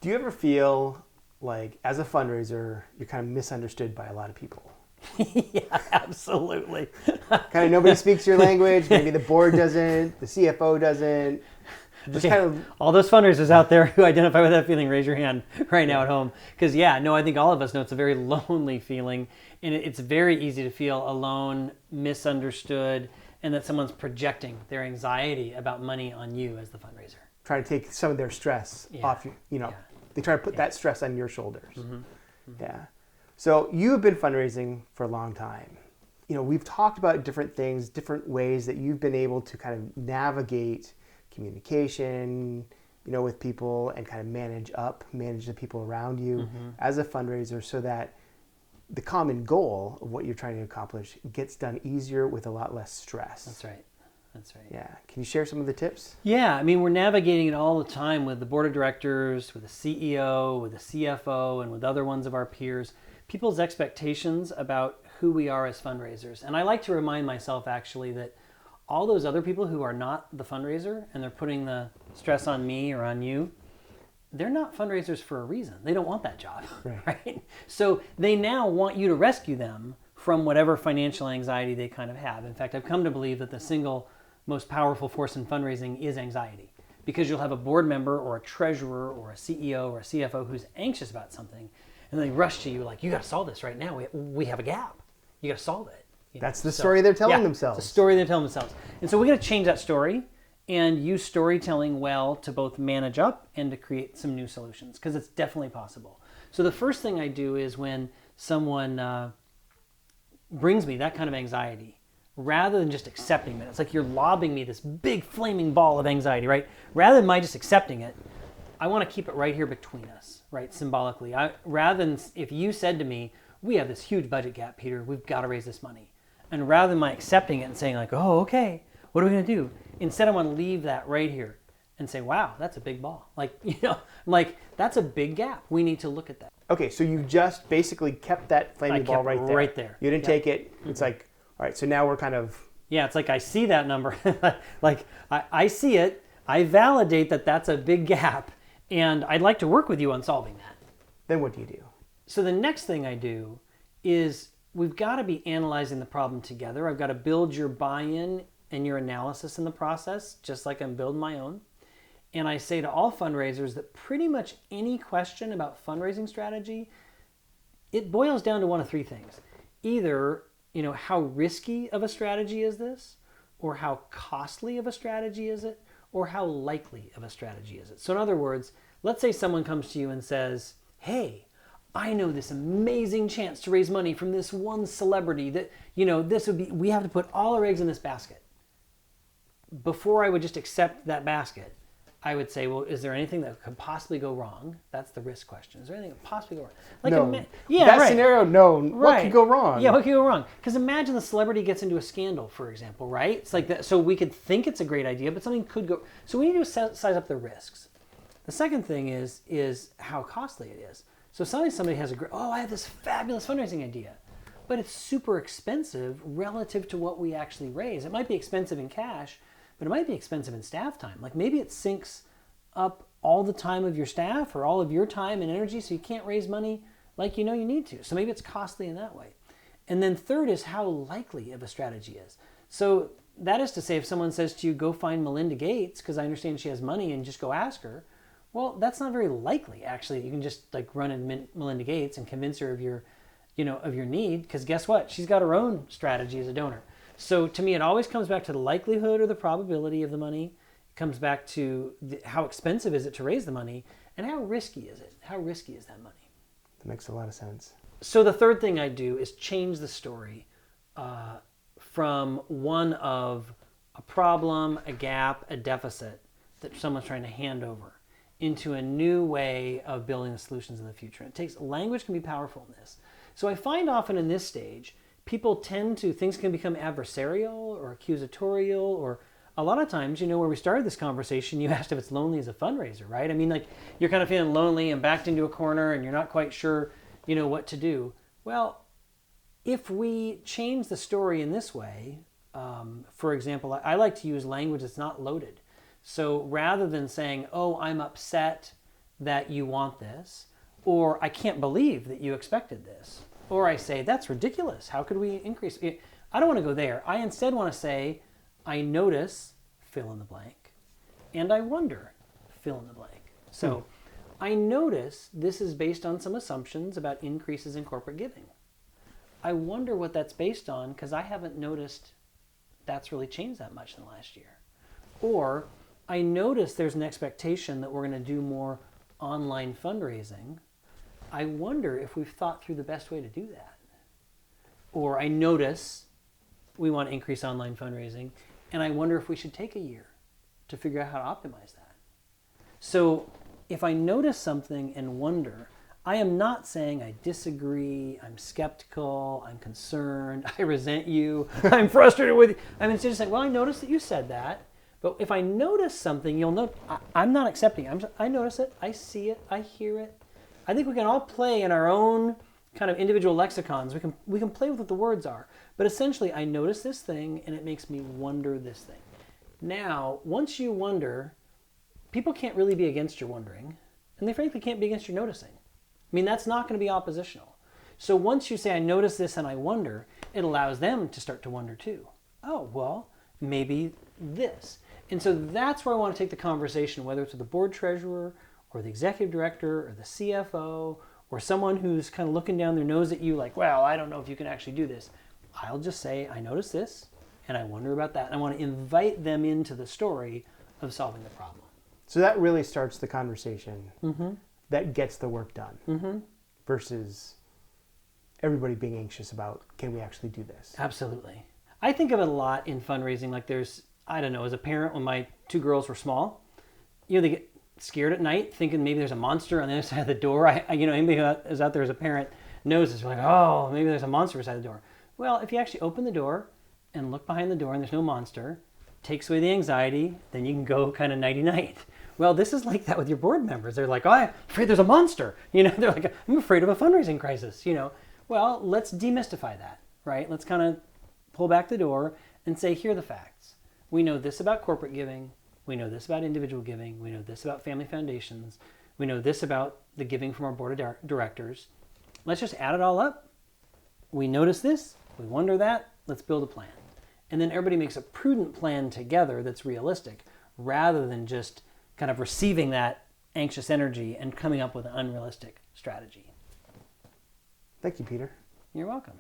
Do you ever feel like, as a fundraiser, you're kind of misunderstood by a lot of people? Yeah, absolutely. Kind of nobody speaks your language. Maybe the board doesn't, the CFO doesn't. Just Okay. kind of, All those fundraisers out there who identify with that feeling, raise your hand right now at home. Because I think all of us know it's a very lonely feeling, and it's very easy to feel alone, misunderstood, and that someone's projecting their anxiety about money on you as the fundraiser. trying to take some of their stress off you. They try to put that stress on your shoulders. Yeah. So you have been fundraising for a long time. We've talked about different things, different ways that you've been able to kind of navigate communication, with people and kind of manage the people around you as a fundraiser, so that the common goal of what you're trying to accomplish gets done easier with a lot less stress. That's right. Yeah. Can you share some of the tips? Yeah, I mean, we're navigating it all the time with the board of directors, with the CEO, with the CFO, and with other ones of our peers. People's expectations about who we are as fundraisers. And I like to remind myself, actually, that all those other people who are not the fundraiser and they're putting the stress on me or on you, they're not fundraisers for a reason. They don't want that job, right? So they now want you to rescue them from whatever financial anxiety they kind of have. In fact, I've come to believe that the single most powerful force in fundraising is anxiety, because you'll have a board member or a treasurer or a CEO or a CFO who's anxious about something, and they rush to you like, you got to solve this right now. We have a gap. You got to solve it. That's the story they're telling themselves. It's the story they're telling themselves. And so we got to change that story and use storytelling well to both manage up and to create some new solutions, because it's definitely possible. So the first thing I do is, when someone brings me that kind of anxiety, rather than just accepting it, it's like you're lobbing me this big flaming ball of anxiety, right? Rather than my just accepting it, I want to keep it right here between us, right? Symbolically. Rather than if you said to me, we have this huge budget gap, Peter, we've got to raise this money. And rather than my accepting it and saying like, oh, okay, what are we going to do? Instead, I want to leave that right here and say, wow, that's a big ball. Like that's a big gap. We need to look at that. Okay, so you just basically kept that flaming ball right there. Right there. You didn't take it. It's like, all right, so now we're kind of... Yeah, it's like I see that number. Like I see it. I validate that that's a big gap, and I'd like to work with you on solving that. Then what do you do? So the next thing I do is, we've got to be analyzing the problem together. I've got to build your buy-in and your analysis in the process, just like I'm building my own. And I say to all fundraisers that pretty much any question about fundraising strategy, it boils down to one of three things. Either, how risky of a strategy is this, or how costly of a strategy is it, or how likely of a strategy is it? So in other words, let's say someone comes to you and says, hey, I know this amazing chance to raise money from this one celebrity that, we have to put all our eggs in this basket. Before I would just accept that basket, I would say, well, is there anything that could possibly go wrong? That's the risk question. Is there anything that could possibly go wrong? Scenario, no. Right. What could go wrong? Yeah, what could go wrong? Because imagine the celebrity gets into a scandal, for example, right? It's like that. So we could think it's a great idea, but something could go. So we need to size up the risks. The second thing is how costly it is. So somebody has I have this fabulous fundraising idea, but it's super expensive relative to what we actually raise. It might be expensive in cash, but it might be expensive in staff time. Like maybe it sinks up all the time of your staff or all of your time and energy, so you can't raise money like you need to. So maybe it's costly in that way. And then third is how likely of a strategy is. So that is to say, if someone says to you, go find Melinda Gates, because I understand she has money, and just go ask her, well, that's not very likely, actually. You can just like run in Melinda Gates and convince her of your need, because guess what? She's got her own strategy as a donor. So to me, it always comes back to the likelihood or the probability of the money. It comes back to how expensive is it to raise the money, and how risky is it? How risky is that money? That makes a lot of sense. So the third thing I do is change the story from one of a problem, a gap, a deficit that someone's trying to hand over, into a new way of building the solutions in the future. Language can be powerful in this. So I find often in this stage, things can become adversarial or accusatorial, or a lot of times, where we started this conversation, you asked if it's lonely as a fundraiser, right? I mean, like you're kind of feeling lonely and backed into a corner and you're not quite sure, what to do. Well, if we change the story in this way, for example, I like to use language that's not loaded. So rather than saying, oh, I'm upset that you want this, or I can't believe that you expected this, or I say, that's ridiculous. How could we increase? I don't want to go there. I instead want to say, I notice, fill in the blank, and I wonder, fill in the blank. So I notice this is based on some assumptions about increases in corporate giving. I wonder what that's based on because I haven't noticed that's really changed that much in the last year. Or I notice there's an expectation that we're going to do more online fundraising. I wonder if we've thought through the best way to do that. Or I notice we want to increase online fundraising, and I wonder if we should take a year to figure out how to optimize that. So if I notice something and wonder, I am not saying I disagree, I'm skeptical, I'm concerned, I resent you, I'm frustrated with you. I'm just saying, well, I noticed that you said that. But if I notice something, you'll know I'm not accepting it. I notice it, I see it, I hear it. I think we can all play in our own kind of individual lexicons. We can play with what the words are. But essentially, I notice this thing and it makes me wonder this thing. Now, once you wonder, people can't really be against your wondering, and they frankly can't be against your noticing. I mean, that's not going to be oppositional. So once you say, I notice this and I wonder, it allows them to start to wonder too. Oh, well, maybe this. And so that's where I want to take the conversation, whether it's with the board treasurer or the executive director or the CFO or someone who's kind of looking down their nose at you like, well, I don't know if you can actually do this. I'll just say, I notice this and I wonder about that. And I want to invite them into the story of solving the problem. So that really starts the conversation that gets the work done versus everybody being anxious about, can we actually do this? Absolutely. I think of it a lot in fundraising. Like there's, I don't know, as a parent, when my two girls were small, they get scared at night thinking maybe there's a monster on the other side of the door. Anybody who is out there as a parent knows this. We're like, oh, maybe there's a monster beside the door. Well, if you actually open the door and look behind the door and there's no monster, takes away the anxiety, then you can go kind of nighty-night. Well, this is like that with your board members. They're like, oh, I'm afraid there's a monster. They're like, I'm afraid of a fundraising crisis. Well, let's demystify that, right? Let's kind of pull back the door and say, here are the facts. We know this about corporate giving. We know this about individual giving. We know this about family foundations. We know this about the giving from our board of directors. Let's just add it all up. We notice this. We wonder that. Let's build a plan. And then everybody makes a prudent plan together that's realistic rather than just kind of receiving that anxious energy and coming up with an unrealistic strategy. Thank you, Peter. You're welcome.